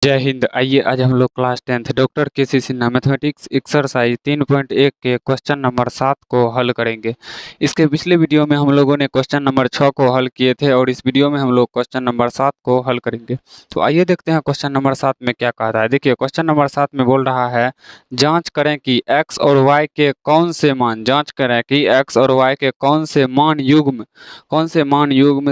जय हिंद। आइए आज हम लोग क्लास 10th डॉक्टर केसी सिन्हा मैथमेटिक्स एक्सरसाइज 3.1 के क्वेश्चन नंबर 7 को हल करेंगे। इसके पिछले वीडियो में हम लोगों ने क्वेश्चन नंबर 6 को हल किए थे और इस वीडियो में हम लोग क्वेश्चन नंबर 7 को हल करेंगे। तो आइए देखते हैं क्वेश्चन नंबर 7 में क्या कहता है। देखिए क्वेश्चन नंबर 7 में बोल रहा है जांच करें कि x और y के कौन से मान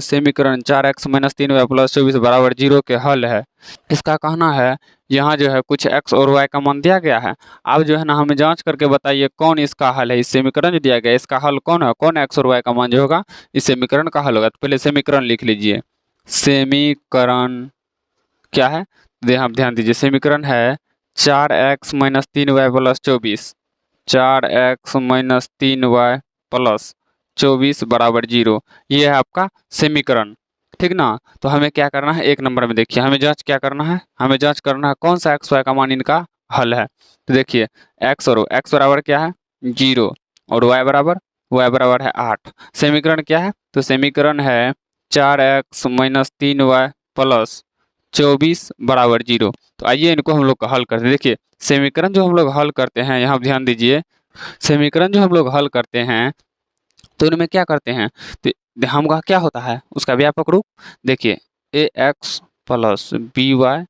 समीकरण 4x - 3y + 24 = 0 के हल है। इसका कहना है यहाँ जो है कुछ x और y का मान दिया गया है। अब जो है ना हमें जांच करके बताइए कौन इसका हल है। इस समीकरण जो दिया गया है इसका हल कौन है, कौन x और y का मान जो होगा इस समीकरण का हल होगा। तो पहले समीकरण लिख लीजिए। समीकरण क्या है, ध्यान दीजिए। समीकरण है 4x - 3y + 24, 4x - 3y + 24 = 0। ये है आपका समीकरण, ठीक ना। तो हमें क्या करना है, एक नंबर में देखिए हमें जांच क्या करना है, हमें जांच करना है कौन सा x y का मान इनका हल है। तो देखिए x बराबर क्या है 0 और y बराबर है 8। समीकरण क्या है, तो समीकरण है 4x - 3y + 24 = 0। तो आइए इनको हम लोग हल करते हैं। देखिए समीकरण जो हम लोग हल करते हैं, यहाँ ध्यान दीजिए, समीकरण जो हम लोग हल करते हैं तो इनमें क्या करते हैं, तो हम का क्या होता है उसका व्यापक रूप। देखिए ax + by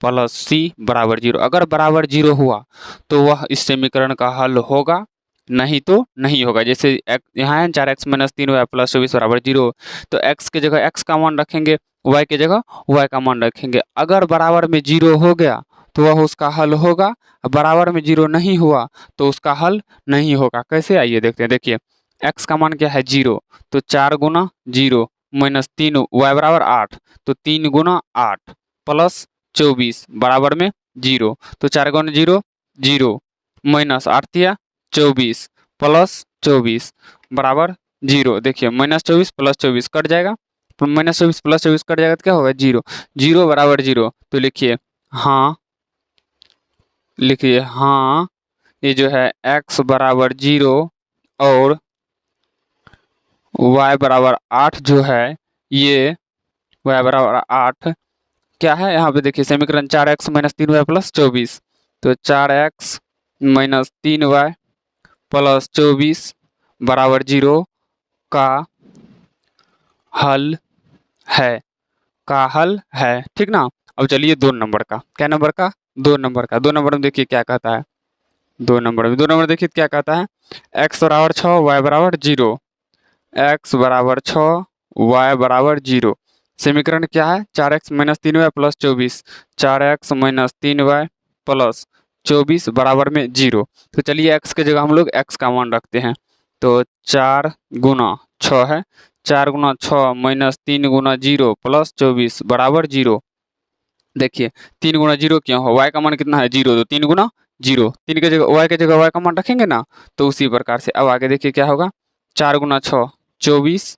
+ c = 0। अगर बराबर 0 हुआ तो वह इस समीकरण का हल होगा, नहीं तो नहीं होगा। जैसे यहाँ है 4x - 3y + 24 = 0, तो x की जगह x का मान रखेंगे, y की जगह y का मान रखेंगे। अगर बराबर में 0 हो गया तो वह उसका हल होगा, बराबर में 0 नहीं हुआ तो उसका हल नहीं होगा। कैसे, आइए देखते हैं। देखिए x का मान क्या है 0, तो 4 × 0 - 3 y = 8, तो 3 × 8 + 24 बराबर में 0। तो 4 × 0 0 -8 दिया 24 + 24 बराबर 0। देखिए -24 + 24 कट जाएगा, तो -24 + 24 कट जाएगा तो क्या होगा 0, 0 = 0। तो लिखिए हाँ, ये जो है x = 0 और y = 8 जो है, ये y = 8 क्या है। यहाँ पे देखिए समीकरण 4x - 3y + 24, तो 4x - 3y + 24 = 0 का हल है, ठीक ना। अब चलिए 2 नंबर का, क्या नंबर का, 2 नंबर का। 2 नंबर में देखिए क्या कहता है, 2 नंबर देखिए क्या कहता है, x = 6 y = 0, x = 6 y = 0। समीकरण क्या है 4x - 3y + 24, 4x - 3y + 24 बराबर में 0। तो चलिए x की जगह हम लोग x का मान रखते हैं, तो 4 × 6 है, 4 × 6 - 3 × 0 + 24 = 0। देखिए 3 × 0 क्यों हो, y का मान कितना है 0, तो 3 × 0, 3 की जगह y की जगह y का मान रखेंगे ना, तो उसी प्रकार से अब आगे देखिए क्या होगा। 4 × 6 24,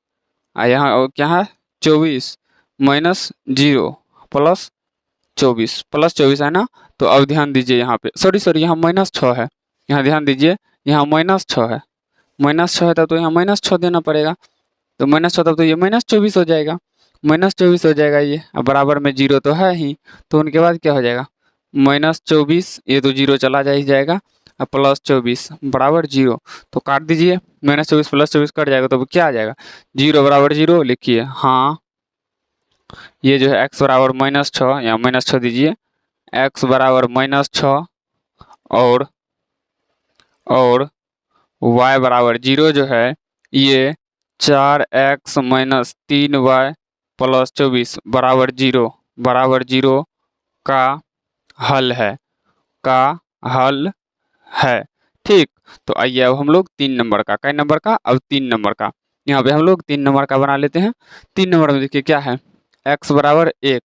यहाँ क्या है 24 - 0 + 24 है ना। तो अब ध्यान दीजिए यहाँ पे, सॉरी यहाँ -6 है, यहाँ ध्यान दीजिए, यहाँ -6 है, -6 है तब तो यहाँ -6 देना पड़ेगा, तो -6 तब तो ये -24 हो जाएगा, -24 हो जाएगा ये। अब बराबर में 0 तो है ही, तो उनके बाद क्या हो जाएगा -24, ये तो 0 चला जा ही जाएगा, और +24 = 0। तो काट दीजिए, -24 + 24 कट जाएगा, तो क्या आ जाएगा 0 = 0। लिखिए हाँ, ये जो है x = -6, यहाँ -6 दीजिए, x = -6 और y = 0 जो है, ये 4x - 3y + 24 = 0 का हल है, ठीक। तो आइए अब हम लोग 3 नंबर का, कै नंबर का, अब 3 नंबर का, यहाँ पे हम लोग 3 नंबर का बना लेते हैं। 3 नंबर में देखिए क्या है, x = 1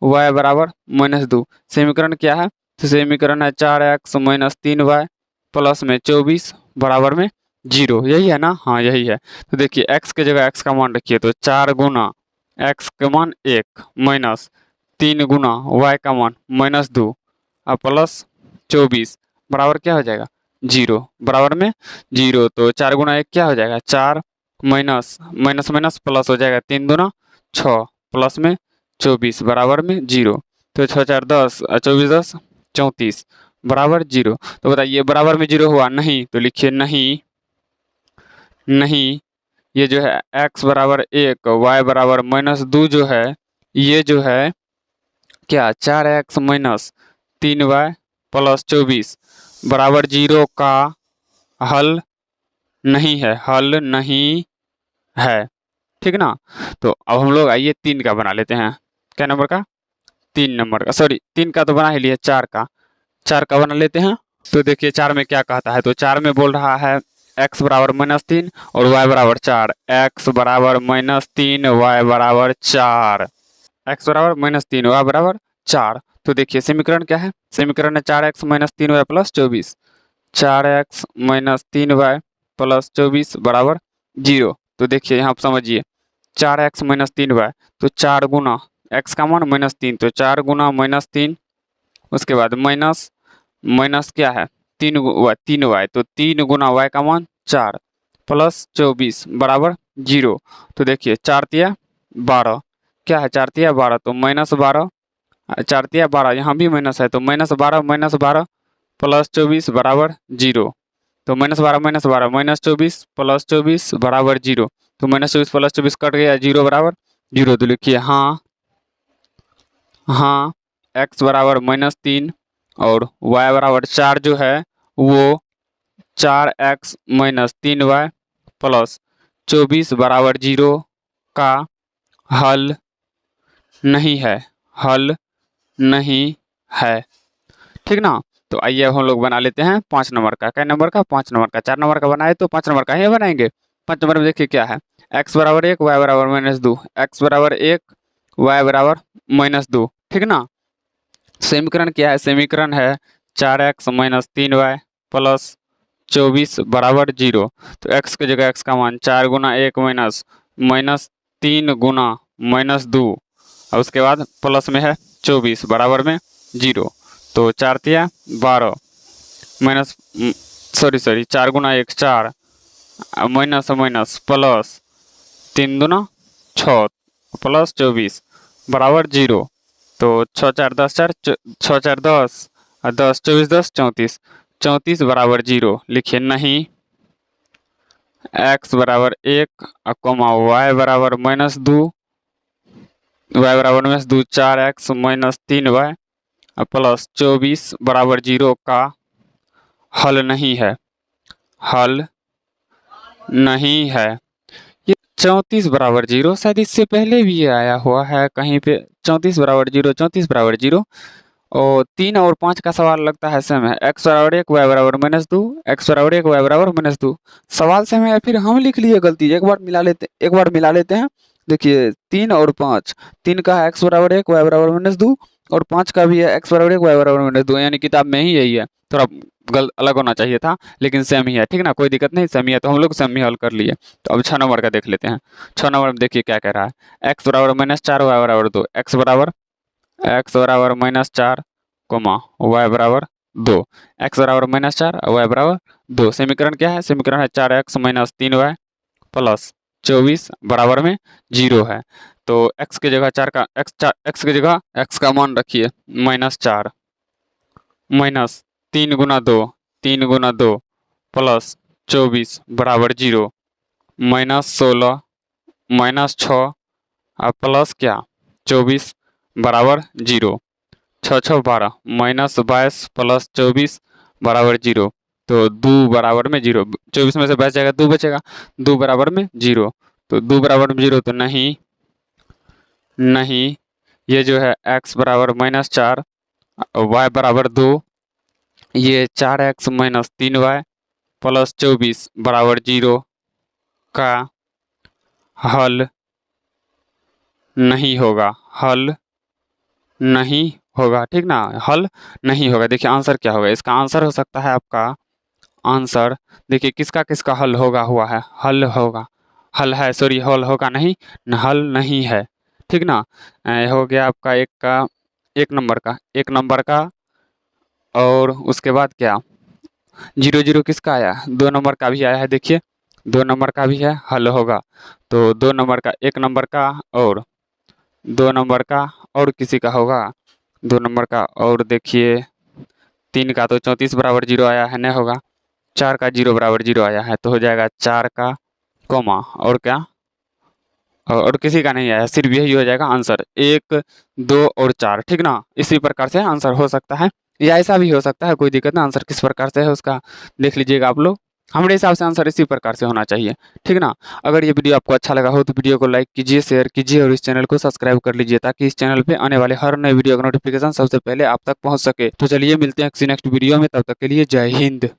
y = -2। समीकरण क्या है, तो समीकरण है 4x - 3y + में 24 बराबर में 0, यही है ना, हाँ यही है। तो देखिए x की जगह x का मान रखिए, तो 4 × x का मान 1 माइनस 3 × y का मान -2 और +24 बराबर क्या हो जाएगा 0, बराबर में 0। तो 4 × 1 क्या हो जाएगा 4, माइनस माइनस माइनस प्लस हो जाएगा 3 दूना 6 + में 24 बराबर में 0। तो 6 4 10 और 24 10 34 बराबर 0। तो बताइए बराबर में 0 हुआ नहीं, तो लिखिए नहीं। नहीं, ये जो है x बराबर 1 y बराबर -2 जो है, ये जो है क्या 4x माइनस 3y प्लस 24 बराबर 0 का हल नहीं है, हल नहीं है। ठीक ना। तो अब हम लोग आइए 3 का बना लेते हैं। क्या नंबर का? 3 नंबर का, सॉरी 3 का तो बना ही लिया, 4 का, 4 का बना लेते हैं। तो देखिए 4 में क्या कहता है, तो 4 में बोल रहा है x बराबर -3 और y बराबर 4। x बराबर -3 y बराबर 4, x बराबर -3 y बराबर 4। तो देखिए समीकरण क्या है, समीकरण है 4x - 3y plus 24। 4x - 3y plus 24 बराबर 0। तो देखिए यहाँ आप समझिए 4x - 3y, तो 4 गुना x का मान -3, तो 4 गुना -3, उसके बाद माइनस माइनस क्या है 3y, तो 3 गुना y का मान 4 प्लस 24 बराबर 0। तो देखिए 4 तिया 12, क्या है 4 तिया 12, तो -12, 4 तिया 12, यहाँ भी माइनस है, तो -12 प्लस 24 बराबर 0। तो -12 -24 प्लस 24 बराबर 0। तो -24 प्लस 24 कट गया, 0 बराबर 0। तो लिखिए हाँ, हाँ x बराबर -3 और y बराबर 4 जो है वो 4x - 3y प्लस 24 बराबर 0 का हल नहीं है, हल नहीं है। ठीक ना। तो आइए अब हम लोग बना लेते हैं 5 नंबर का। क्या नंबर का? 5 नंबर का। 4 नंबर का बनाए तो 5 नंबर का ही बनाएंगे। 5 नंबर में देखिए क्या है, x बराबर 1 y बराबर -2, x बराबर 1 y बराबर -2। ठीक ना। समीकरण क्या है, समीकरण है 4x - 3y प्लस 24 बराबर 0। तो x की जगह x का मान 4 गुना 1 माइनस 3 गुना -2 और उसके बाद प्लस में है 24 बराबर में 0। तो 4 तिया 12 माइनस, सॉरी 4 गुना 1 4 माइनस माइनस प्लस 3 दूना 6 प्लस 24 बराबर 0। तो 6 4 10 4, 6 4 10 और 10 24 10 34, 34 बराबर 0। लिखिए नहीं, x बराबर 1 y बराबर -2, y बराबर -2, 4x - 3y प्लस 24 बराबर 0 का हल नहीं है, हल नहीं है। ये 34 बराबर 0 शायद इससे पहले भी ये आया हुआ है कहीं पे, 34 बराबर 0, 34 बराबर 0। और 3 और 5 का सवाल लगता है सेम है, x बराबर 1 y बराबर -2, x बराबर 1 y बराबर -2। सवाल सेम है, फिर हम लिख लिए गलती, एक बार मिला लेते हैं। देखिए 3 और 5, 3 का है x बराबर 1 y बराबर -2 और 5 का भी है x बराबर 1 y बराबर -2, यानी किताब में ही यही है। थोड़ा अलग होना चाहिए था, लेकिन सेम ही है। ठीक ना, कोई दिक्कत नहीं, सेम ही है, तो हम लोग सेम ही हल कर लिए। तो अब 6 नंबर का देख लेते हैं। 6 नंबर में देखिए क्या कह रहा है, x बराबर -4 y बराबर 2, x बराबर -4 कोमा y बराबर 2, x बराबर -4 y बराबर 2। समीकरण क्या है, समीकरण है 4x - 3y प्लस 24 बराबर में 0 है। तो x की जगह 4 का x की जगह x का मान रखिए -4 माइनस 3 गुना 2, 3 गुना 2 प्लस 24 बराबर 0, -16 -6 और प्लस क्या 24 बराबर 0। 6 6 12 -22 प्लस 24 बराबर 0। तो 2 बराबर में 0, 24 में से बच जाएगा 2 बचेगा, 2 बराबर में 0। तो 2 बराबर में 0, तो नहीं, नहीं। ये जो है x बराबर -4 y बराबर 2, ये 4x - 3y प्लस 24 बराबर 0 का हल नहीं होगा, हल नहीं होगा। ठीक ना, हल नहीं होगा। देखिए आंसर क्या होगा, इसका आंसर हो सकता है आपका आंसर, देखिए किसका किसका हल होगा हुआ है, हल होगा, हल है, सॉरी हल होगा नहीं, हल नहीं है। ठीक ना। हो गया आपका एक नंबर का, एक नंबर का। और उसके बाद क्या 0 0 किसका आया, 2 नंबर का भी आया है। देखिए 2 नंबर का भी है, हल होगा। तो 2 नंबर का, 1 नंबर का और 2 नंबर का और किसी का होगा, 2 नंबर का, और देखिए 3 का तो 34 बराबर 0 आया है, नहीं होगा। 4 का 0 बराबर 0 आया है, तो हो जाएगा 4 का कॉमा और क्या, और किसी का नहीं आया, सिर्फ यही हो जाएगा आंसर 1, 2 और 4, ठीक ना। इसी प्रकार से आंसर हो सकता है, या ऐसा भी हो सकता है, कोई दिक्कत ना। आंसर किस प्रकार से है उसका देख लीजिएगा आप लोग। हमारे हिसाब से आंसर इसी प्रकार से होना चाहिए, ठीक ना। अगर ये वीडियो आपको अच्छा लगा हो तो वीडियो को लाइक कीजिए, शेयर कीजिए और इस चैनल को सब्सक्राइब कर लीजिए, ताकि इस चैनल पे आने वाले हर नए वीडियो का नोटिफिकेशन सबसे पहले आप तक पहुंच सके। तो चलिए मिलते हैं किसी नेक्स्ट वीडियो में, तब तक के लिए जय हिंद।